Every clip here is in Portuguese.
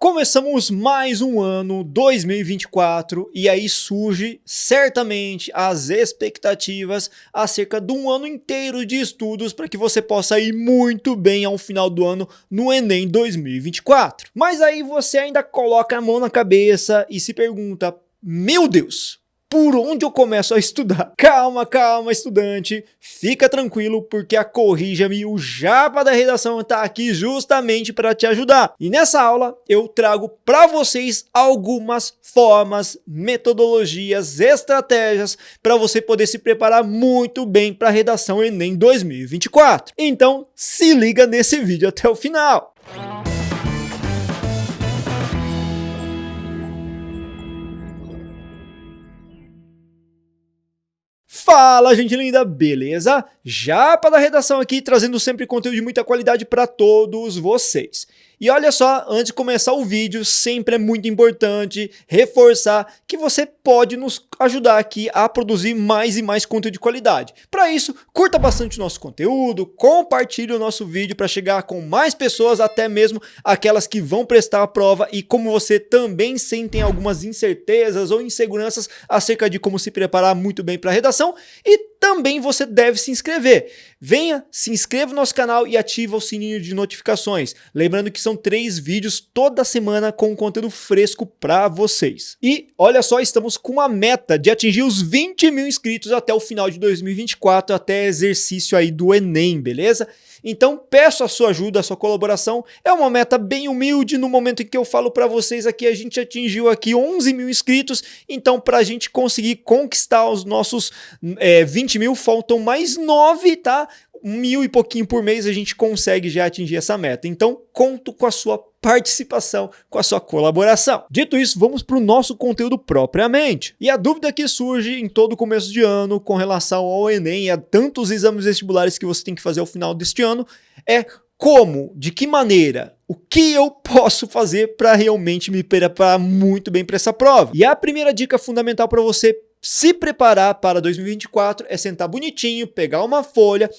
Começamos mais um ano 2024 e aí surge certamente as expectativas acerca de um ano inteiro de estudos para que você possa ir muito bem ao final do ano no Enem 2024. Mas aí você ainda coloca a mão na cabeça e se pergunta: meu Deus, por onde eu começo a estudar? Calma, estudante, fica tranquilo porque a Corrija-me, o Japa da Redação, está aqui justamente para te ajudar. E nessa aula eu trago para vocês algumas formas, metodologias, estratégias para você poder se preparar muito bem para a Redação Enem 2024. Então se liga nesse vídeo até o final. Fala, gente linda, beleza? Japa da Redação aqui, trazendo sempre conteúdo de muita qualidade para todos vocês. E olha só, antes de começar o vídeo, sempre é muito importante reforçar que você pode nos ajudar aqui a produzir mais e mais conteúdo de qualidade. Para isso, curta bastante o nosso conteúdo, compartilhe o nosso vídeo para chegar com mais pessoas, até mesmo aquelas que vão prestar a prova e como você também sentem algumas incertezas ou inseguranças acerca de como se preparar muito bem para a redação. E também você deve se inscrever. Venha, se inscreva no nosso canal e ativa o sininho de notificações. Lembrando que são 3 vídeos toda semana com conteúdo fresco para vocês. E olha só, estamos com uma meta de atingir os 20 mil inscritos até o final de 2024, até exercício aí do Enem, beleza? Então peço a sua ajuda, a sua colaboração. É uma meta bem humilde. No momento em que eu falo para vocês aqui, a gente atingiu aqui 11 mil inscritos. Então para a gente conseguir conquistar os nossos 20 mil, faltam mais 9, tá? 1.000 e pouquinho por mês a gente consegue já atingir essa meta. Então conto com a sua participação, com a sua colaboração. Dito isso, vamos para o nosso conteúdo propriamente. E a dúvida que surge em todo começo de ano com relação ao Enem e a tantos exames vestibulares que você tem que fazer ao final deste ano é como, de que maneira, o que eu posso fazer para realmente me preparar muito bem para essa prova. E a primeira dica fundamental para você se preparar para 2024 é sentar bonitinho, pegar uma folha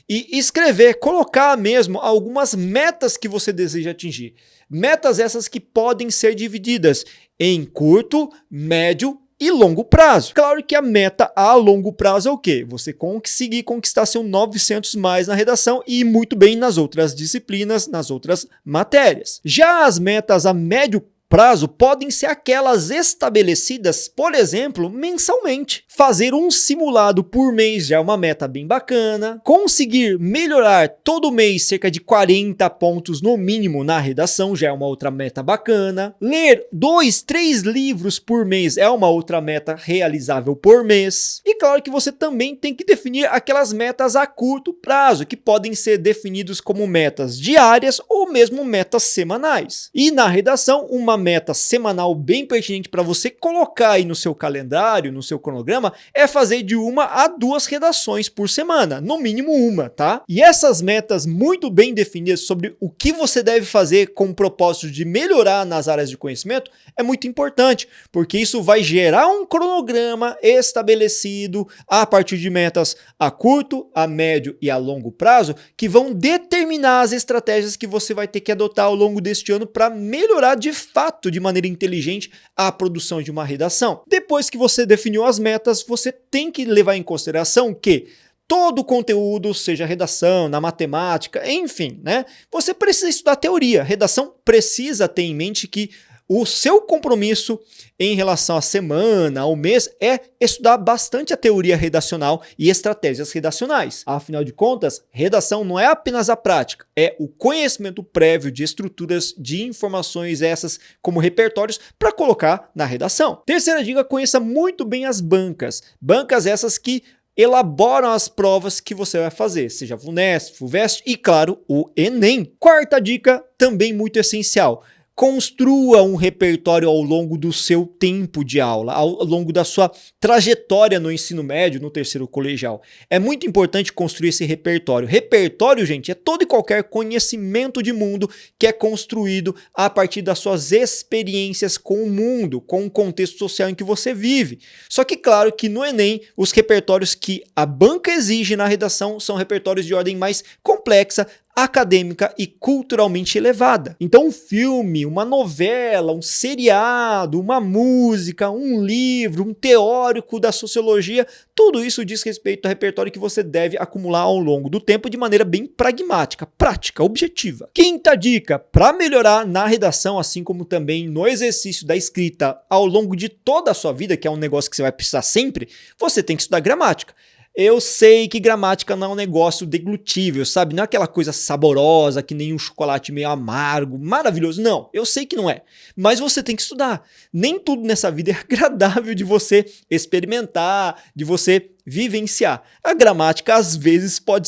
e escrever, colocar mesmo algumas metas que você deseja atingir. Metas essas que podem ser divididas em curto, médio e longo prazo. Claro que a meta a longo prazo é o quê? Você conseguir conquistar seu 900 mais na redação e ir muito bem nas outras disciplinas, nas outras matérias. Já as metas a médio prazo podem ser aquelas estabelecidas, por exemplo, mensalmente. Fazer um simulado por mês já é uma meta bem bacana. Conseguir melhorar todo mês cerca de 40 pontos no mínimo na redação já é uma outra meta bacana. Ler 2, 3 livros por mês é uma outra meta realizável por mês. E claro que você também tem que definir aquelas metas a curto prazo, que podem ser definidos como metas diárias ou mesmo metas semanais. E na redação, uma meta semanal bem pertinente para você colocar aí no seu calendário, no seu cronograma, é fazer de 1 a 2 redações por semana, no mínimo uma, tá? E essas metas muito bem definidas sobre o que você deve fazer com o propósito de melhorar nas áreas de conhecimento é muito importante, porque isso vai gerar um cronograma estabelecido a partir de metas a curto, a médio e a longo prazo, que vão determinar as estratégias que você vai ter que adotar ao longo deste ano para melhorar de fato, de maneira inteligente, a produção de uma redação. Depois que você definiu as metas, você tem que levar em consideração que todo o conteúdo, seja redação, na matemática, enfim, né? Você precisa estudar teoria. Redação precisa ter em mente que o seu compromisso em relação à semana, ao mês, é estudar bastante a teoria redacional e estratégias redacionais. Afinal de contas, redação não é apenas a prática, é o conhecimento prévio de estruturas de informações essas como repertórios para colocar na redação. Terceira dica, conheça muito bem as bancas. Bancas essas que elaboram as provas que você vai fazer, seja VUNESP, FUVEST e, claro, o Enem. Quarta dica, também muito essencial. Construa um repertório ao longo do seu tempo de aula, ao longo da sua trajetória no ensino médio, no terceiro colegial. É muito importante construir esse repertório. Repertório, gente, é todo e qualquer conhecimento de mundo que é construído a partir das suas experiências com o mundo, com o contexto social em que você vive. Só que, claro, que no Enem, os repertórios que a banca exige na redação são repertórios de ordem mais complexa, acadêmica e culturalmente elevada. Então um filme, uma novela, um seriado, uma música, um livro, um teórico da sociologia, tudo isso diz respeito ao repertório que você deve acumular ao longo do tempo de maneira bem pragmática, prática, objetiva. Quinta dica, para melhorar na redação, assim como também no exercício da escrita ao longo de toda a sua vida, que é um negócio que você vai precisar sempre, você tem que estudar gramática. Eu sei que gramática não é um negócio deglutível, sabe? Não é aquela coisa saborosa, que nem um chocolate meio amargo, maravilhoso. Não, eu sei que não é. Mas você tem que estudar. Nem tudo nessa vida é agradável de você experimentar, de você vivenciar. A gramática, às vezes, pode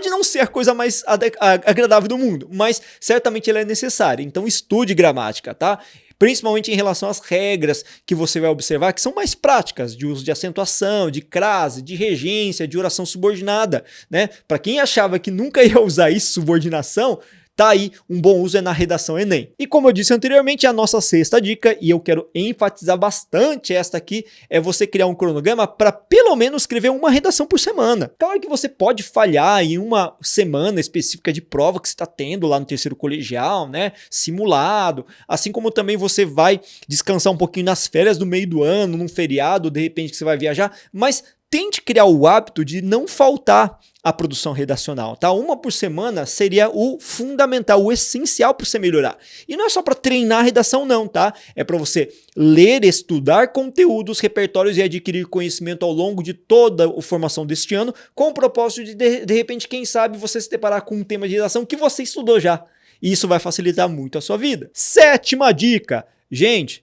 não ser a coisa mais agradável do mundo, mas certamente ela é necessária. Então estude gramática, tá? Principalmente em relação às regras que você vai observar, que são mais práticas, de uso de acentuação, de crase, de regência, de oração subordinada, né? Para quem achava que nunca ia usar isso, subordinação, tá aí, um bom uso é na redação Enem. E como eu disse anteriormente, a nossa sexta dica, e eu quero enfatizar bastante esta aqui, é você criar um cronograma para pelo menos escrever uma redação por semana. Claro que você pode falhar em uma semana específica de prova que você está tendo lá no terceiro colegial, né, simulado, assim como também você vai descansar um pouquinho nas férias do meio do ano, num feriado, de repente que você vai viajar, mas tente criar o hábito de não faltar a produção redacional, tá? Uma por semana seria o fundamental, o essencial para você melhorar. E não é só para treinar a redação não, tá? É para você ler, estudar conteúdos, repertórios e adquirir conhecimento ao longo de toda a formação deste ano, com o propósito de repente, quem sabe, você se deparar com um tema de redação que você estudou já. E isso vai facilitar muito a sua vida. Sétima dica. Gente,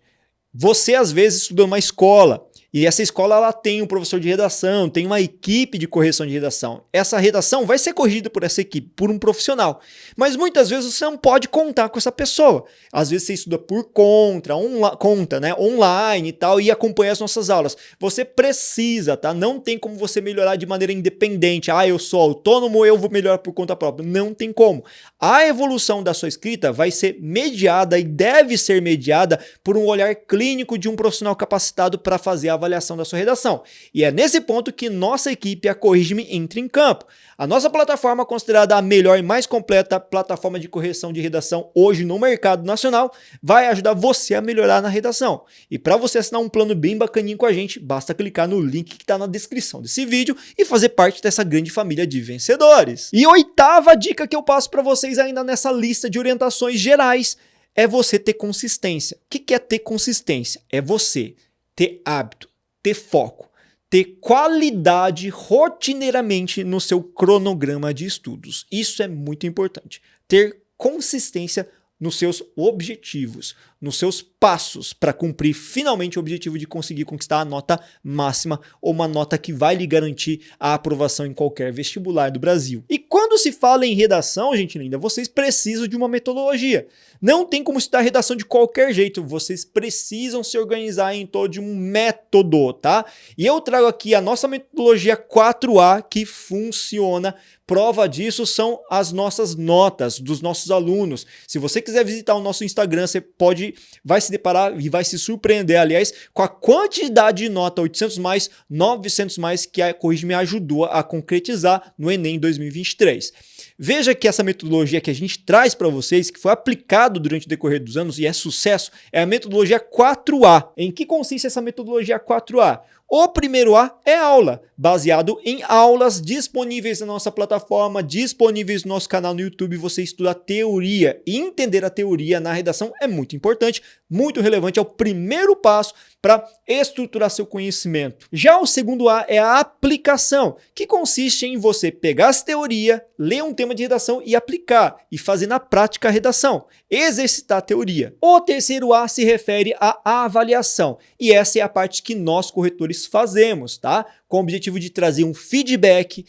você às vezes estudou numa escola, e essa escola ela tem um professor de redação, tem uma equipe de correção de redação. Essa redação vai ser corrigida por essa equipe, por um profissional. Mas muitas vezes você não pode contar com essa pessoa. Às vezes você estuda por conta, né, online e tal, e acompanha as nossas aulas. Você precisa, tá? Não tem como você melhorar de maneira independente. Ah, eu sou autônomo, eu vou melhorar por conta própria. Não tem como. A evolução da sua escrita vai ser mediada e deve ser mediada por um olhar clínico de um profissional capacitado para fazer a avaliação da sua redação. E é nesse ponto que nossa equipe, a Corrige-me, entra em campo. A nossa plataforma, considerada a melhor e mais completa plataforma de correção de redação hoje no mercado nacional, vai ajudar você a melhorar na redação. E para você assinar um plano bem bacaninho com a gente, basta clicar no link que está na descrição desse vídeo e fazer parte dessa grande família de vencedores. E oitava dica que eu passo para vocês ainda nessa lista de orientações gerais é você ter consistência. O que é ter consistência? É você ter hábito, ter foco, ter qualidade rotineiramente no seu cronograma de estudos. Isso é muito importante. Ter consistência nos seus objetivos, nos seus passos para cumprir finalmente o objetivo de conseguir conquistar a nota máxima ou uma nota que vai lhe garantir a aprovação em qualquer vestibular do Brasil. E quando se fala em redação, gente linda, vocês precisam de uma metodologia. Não tem como estudar redação de qualquer jeito, vocês precisam se organizar em torno de um método, tá? E eu trago aqui a nossa metodologia 4A que funciona. Prova disso são as nossas notas dos nossos alunos. Se você quiser visitar o nosso Instagram, você vai se deparar e vai se surpreender, aliás, com a quantidade de nota 800 mais, 900 mais que a Corrige-me ajudou a concretizar no Enem 2023. Veja que essa metodologia que a gente traz para vocês, que foi aplicado durante o decorrer dos anos e é sucesso, é a metodologia 4A. Em que consiste essa metodologia 4A? O primeiro A é aula, baseado em aulas disponíveis na nossa plataforma, disponíveis no nosso canal no YouTube. Você estuda a teoria e entender a teoria na redação é muito importante, muito relevante, é o primeiro passo para estruturar seu conhecimento. Já o segundo A é a aplicação, que consiste em você pegar essa teoria, ler um tema de redação e aplicar, e fazer na prática a redação, exercitar a teoria. O terceiro A se refere à avaliação, e essa é a parte que nós corretores fazemos, tá? Com o objetivo de trazer um feedback,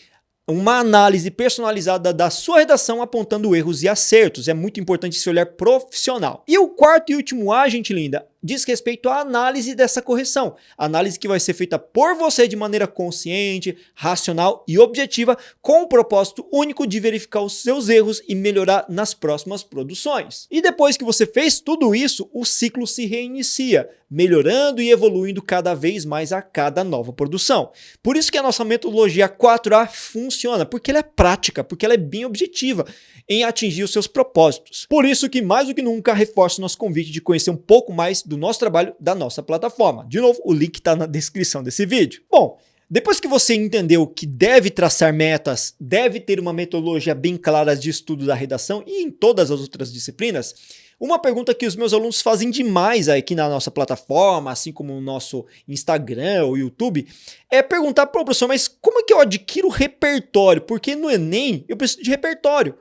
uma análise personalizada da sua redação apontando erros e acertos. É muito importante esse olhar profissional. E o quarto e último A, gente linda, diz respeito à análise dessa correção. Análise que vai ser feita por você de maneira consciente, racional e objetiva, com o propósito único de verificar os seus erros e melhorar nas próximas produções. E depois que você fez tudo isso, o ciclo se reinicia, melhorando e evoluindo cada vez mais a cada nova produção. Por isso que a nossa metodologia 4A funciona, porque ela é prática, porque ela é bem objetiva em atingir os seus propósitos. Por isso que mais do que nunca reforço nosso convite de conhecer um pouco mais do nosso trabalho, da nossa plataforma. De novo, o link está na descrição desse vídeo. Bom, depois que você entendeu que deve traçar metas, deve ter uma metodologia bem clara de estudo da redação e em todas as outras disciplinas, uma pergunta que os meus alunos fazem demais aqui na nossa plataforma, assim como no nosso Instagram ou YouTube, é perguntar para o professor, mas como é que eu adquiro repertório? Porque no Enem eu preciso de repertório.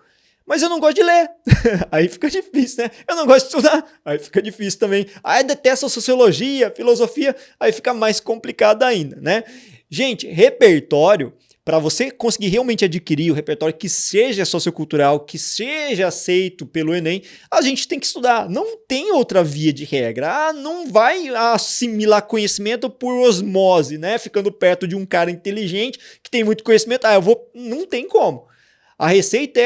Mas eu não gosto de ler, aí fica difícil, né? Eu não gosto de estudar, aí fica difícil também. Aí detesto sociologia, filosofia, aí fica mais complicado ainda, né? Gente, repertório, para você conseguir realmente adquirir o repertório que seja sociocultural, que seja aceito pelo Enem, a gente tem que estudar. Não tem outra via de regra. Não vai assimilar conhecimento por osmose, né? Ficando perto de um cara inteligente que tem muito conhecimento. Não tem como. A receita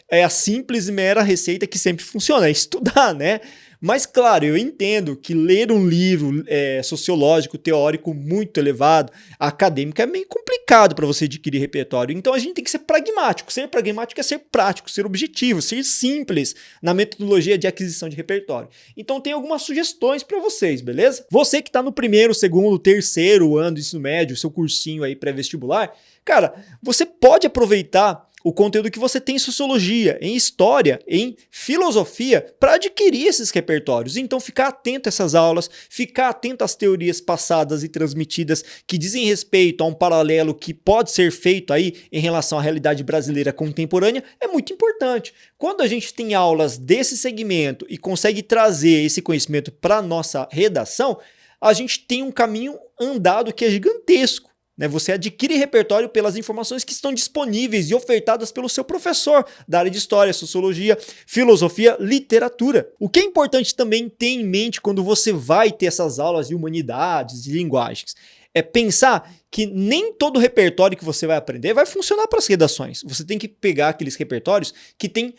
é a simples e mera receita que sempre funciona, é estudar, né? Mas, claro, eu entendo que ler um livro sociológico, teórico muito elevado, acadêmico, é meio complicado para você adquirir repertório. Então, a gente tem que ser pragmático. Ser pragmático é ser prático, ser objetivo, ser simples na metodologia de aquisição de repertório. Então, tem algumas sugestões para vocês, beleza? Você que está no primeiro, segundo, terceiro ano do ensino médio, seu cursinho aí pré-vestibular, cara, você pode aproveitar o conteúdo que você tem em sociologia, em história, em filosofia, para adquirir esses repertórios. Então, ficar atento a essas aulas, ficar atento às teorias passadas e transmitidas que dizem respeito a um paralelo que pode ser feito aí em relação à realidade brasileira contemporânea, é muito importante. Quando a gente tem aulas desse segmento e consegue trazer esse conhecimento para a nossa redação, a gente tem um caminho andado que é gigantesco. Você adquire repertório pelas informações que estão disponíveis e ofertadas pelo seu professor da área de história, sociologia, filosofia, literatura. O que é importante também ter em mente quando você vai ter essas aulas de humanidades e linguagens é pensar que nem todo repertório que você vai aprender vai funcionar para as redações. Você tem que pegar aqueles repertórios que tem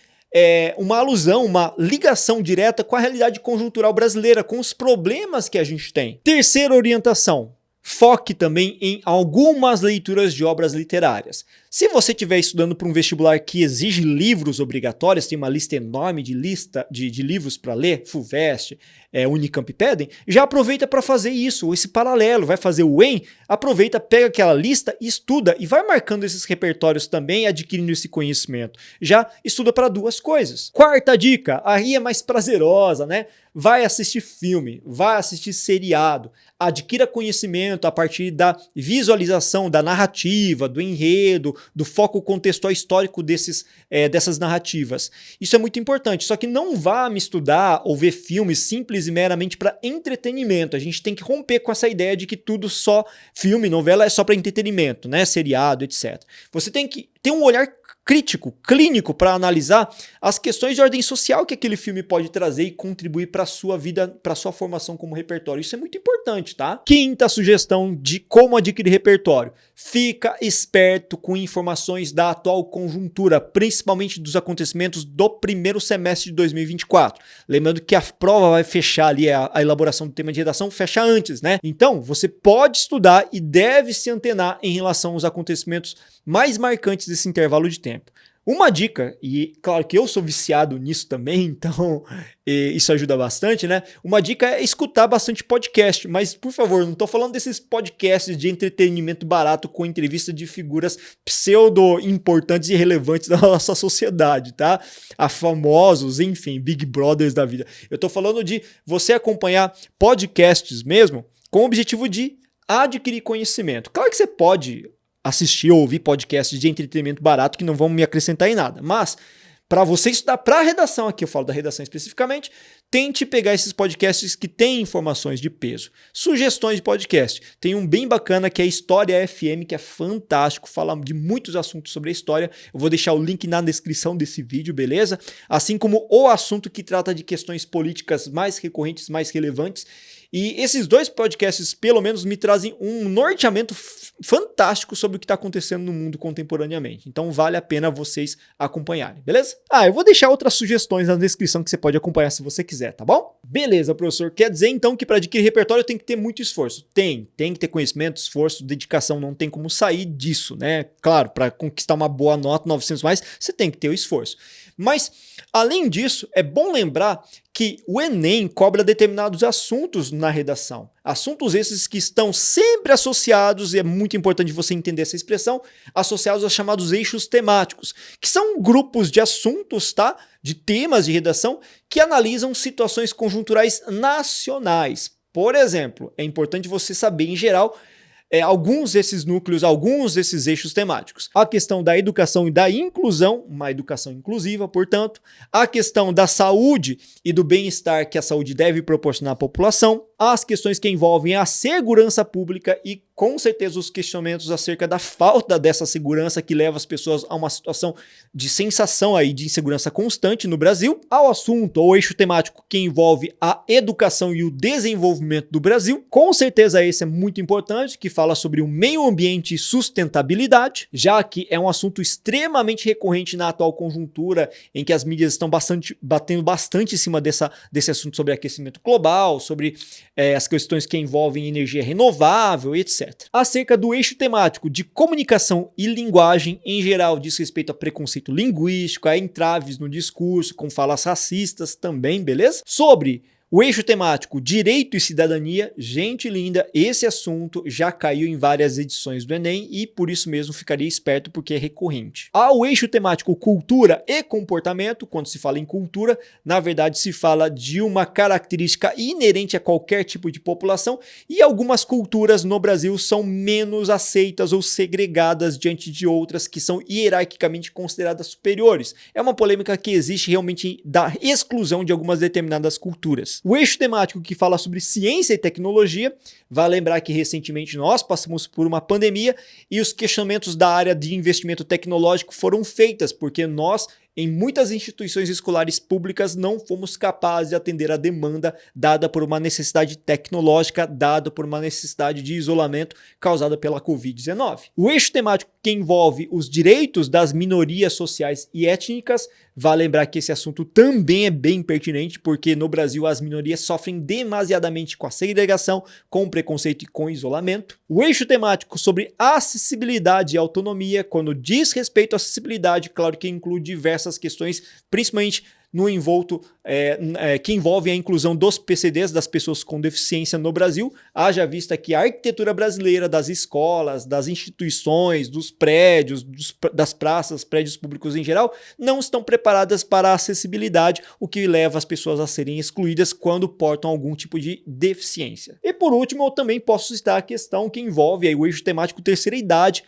uma alusão, uma ligação direta com a realidade conjuntural brasileira, com os problemas que a gente tem. Terceira orientação. Foque também em algumas leituras de obras literárias. Se você estiver estudando para um vestibular que exige livros obrigatórios, tem uma lista enorme de livros para ler, FUVEST, Unicamp pedem, já aproveita para fazer isso, esse paralelo. Vai fazer o EM, aproveita, pega aquela lista, estuda e vai marcando esses repertórios também, adquirindo esse conhecimento. Já estuda para duas coisas. Quarta dica, aí é mais prazerosa, né? Vai assistir filme, vai assistir seriado, adquira conhecimento a partir da visualização da narrativa, do enredo, do foco contextual histórico dessas narrativas. Isso é muito importante, só que não vá me estudar ou ver filmes simples e meramente para entretenimento. A gente tem que romper com essa ideia de que tudo só filme, novela é só para entretenimento, né? Seriado, etc. Você tem que ter um olhar crítico, clínico, para analisar as questões de ordem social que aquele filme pode trazer e contribuir para a sua vida, para a sua formação como repertório. Isso é muito importante, tá? Quinta sugestão de como adquirir repertório. Fica esperto com informações da atual conjuntura, principalmente dos acontecimentos do primeiro semestre de 2024. Lembrando que a prova vai fechar ali, a elaboração do tema de redação fecha antes, né? Então, você pode estudar e deve se antenar em relação aos acontecimentos mais marcantes desse intervalo de tempo. Uma dica, e claro que eu sou viciado nisso também, então isso ajuda bastante, né? Uma dica é escutar bastante podcast, mas por favor, não estou falando desses podcasts de entretenimento barato com entrevista de figuras pseudo-importantes e relevantes da nossa sociedade, tá? A famosos, enfim, Big Brothers da vida. Eu estou falando de você acompanhar podcasts mesmo com o objetivo de adquirir conhecimento. Claro que você pode assistir ou ouvir podcasts de entretenimento barato que não vão me acrescentar em nada, mas para você estudar para a redação, aqui eu falo da redação especificamente, tente pegar esses podcasts que têm informações de peso. Sugestões de podcast. Tem um bem bacana que é História FM, que é fantástico, fala de muitos assuntos sobre a história. Eu vou deixar o link na descrição desse vídeo, beleza? Assim como o assunto que trata de questões políticas mais recorrentes, mais relevantes. E esses dois podcasts, pelo menos, me trazem um norteamento fantástico sobre o que está acontecendo no mundo contemporaneamente. Então vale a pena vocês acompanharem, beleza? Eu vou deixar outras sugestões na descrição que você pode acompanhar se você quiser, tá bom? Beleza, professor. Quer dizer então que para adquirir repertório tem que ter muito esforço? Tem que ter conhecimento, esforço, dedicação, não tem como sair disso, né? Claro, para conquistar uma boa nota, 900 mais, você tem que ter o esforço. Mas, além disso, é bom lembrar que o Enem cobra determinados assuntos na redação. Assuntos esses que estão sempre associados, e é muito importante você entender essa expressão, associados aos chamados eixos temáticos, que são grupos de assuntos, tá? De temas de redação que analisam situações conjunturais nacionais. Por exemplo, é importante você saber, em geral, alguns desses núcleos, alguns desses eixos temáticos. A questão da educação e da inclusão, uma educação inclusiva, portanto. A questão da saúde e do bem-estar que a saúde deve proporcionar à população. As questões que envolvem a segurança pública e, com certeza, os questionamentos acerca da falta dessa segurança que leva as pessoas a uma situação de sensação aí de insegurança constante no Brasil. Ao assunto ou eixo temático que envolve a educação e o desenvolvimento do Brasil. Com certeza esse é muito importante, que fala sobre o meio ambiente e sustentabilidade, já que é um assunto extremamente recorrente na atual conjuntura, em que as mídias estão batendo bastante em cima desse assunto sobre aquecimento global, sobre as questões que envolvem energia renovável, etc. Acerca do eixo temático de comunicação e linguagem, em geral, diz respeito a preconceito linguístico, a entraves no discurso, com falas racistas também, beleza? Sobre o eixo temático Direito e Cidadania, gente linda, esse assunto já caiu em várias edições do Enem e por isso mesmo ficaria esperto porque é recorrente. Ao eixo temático Cultura e Comportamento, quando se fala em cultura, na verdade se fala de uma característica inerente a qualquer tipo de população e algumas culturas no Brasil são menos aceitas ou segregadas diante de outras que são hierarquicamente consideradas superiores. É uma polêmica que existe realmente da exclusão de algumas determinadas culturas. O eixo temático que fala sobre ciência e tecnologia, vai lembrar que recentemente nós passamos por uma pandemia e os questionamentos da área de investimento tecnológico foram feitas, porque nós, em muitas instituições escolares públicas, não fomos capazes de atender a demanda dada por uma necessidade tecnológica, dada por uma necessidade de isolamento causada pela Covid-19. O eixo temático que envolve os direitos das minorias sociais e étnicas, vale lembrar que esse assunto também é bem pertinente, porque no Brasil as minorias sofrem demasiadamente com a segregação, com o preconceito e com o isolamento. O eixo temático sobre acessibilidade e autonomia, quando diz respeito à acessibilidade, claro que inclui diversas questões, principalmente no envolto que envolve a inclusão dos PCDs, das pessoas com deficiência no Brasil, haja vista que a arquitetura brasileira das escolas, das instituições, dos prédios, das praças, prédios públicos em geral, não estão preparadas para a acessibilidade, o que leva as pessoas a serem excluídas quando portam algum tipo de deficiência. E por último, eu também posso citar a questão que envolve aí o eixo temático terceira idade,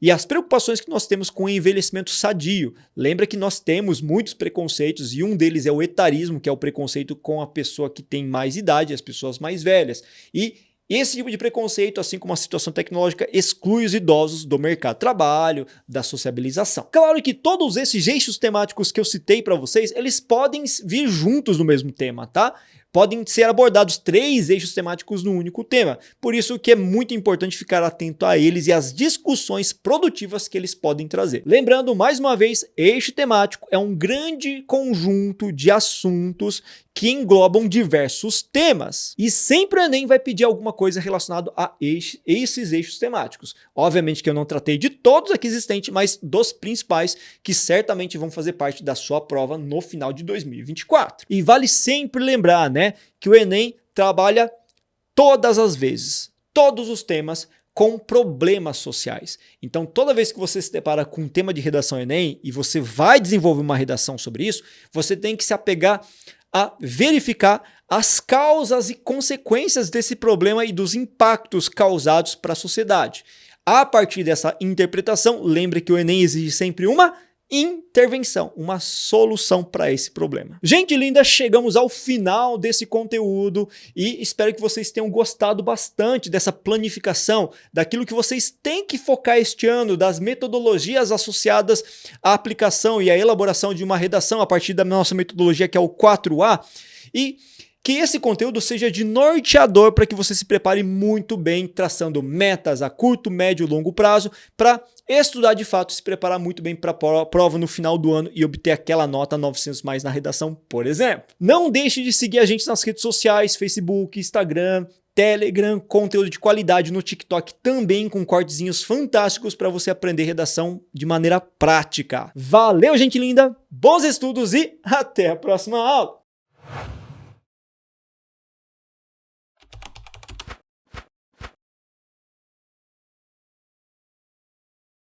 e as preocupações que nós temos com o envelhecimento sadio. Lembra que nós temos muitos preconceitos e um deles é o etarismo, que é o preconceito com a pessoa que tem mais idade, as pessoas mais velhas. E esse tipo de preconceito, assim como a situação tecnológica, exclui os idosos do mercado de trabalho, da sociabilização. Claro que todos esses eixos temáticos que eu citei para vocês, eles podem vir juntos no mesmo tema, tá? Podem ser abordados 3 eixos temáticos no único tema, por isso que é muito importante ficar atento a eles e às discussões produtivas que eles podem trazer. Lembrando, mais uma vez, eixo temático é um grande conjunto de assuntos que englobam diversos temas. E sempre o Enem vai pedir alguma coisa relacionada a esses eixos temáticos. Obviamente que eu não tratei de todos aqui existentes, mas dos principais que certamente vão fazer parte da sua prova no final de 2024. E vale sempre lembrar, né, que o Enem trabalha todas as vezes, todos os temas com problemas sociais. Então, toda vez que você se depara com um tema de redação Enem e você vai desenvolver uma redação sobre isso, você tem que se apegar a verificar as causas e consequências desse problema e dos impactos causados para a sociedade. A partir dessa interpretação, lembre que o Enem exige sempre uma intervenção, uma solução para esse problema. Gente linda, chegamos ao final desse conteúdo e espero que vocês tenham gostado bastante dessa planificação, daquilo que vocês têm que focar este ano, das metodologias associadas à aplicação e à elaboração de uma redação a partir da nossa metodologia que é o 4A, e que esse conteúdo seja de norteador para que você se prepare muito bem, traçando metas a curto, médio e longo prazo para estudar de fato, se preparar muito bem para a prova no final do ano e obter aquela nota 900 mais na redação, por exemplo. Não deixe de seguir a gente nas redes sociais, Facebook, Instagram, Telegram, conteúdo de qualidade no TikTok também com cortezinhos fantásticos para você aprender redação de maneira prática. Valeu, gente linda, bons estudos e até a próxima aula!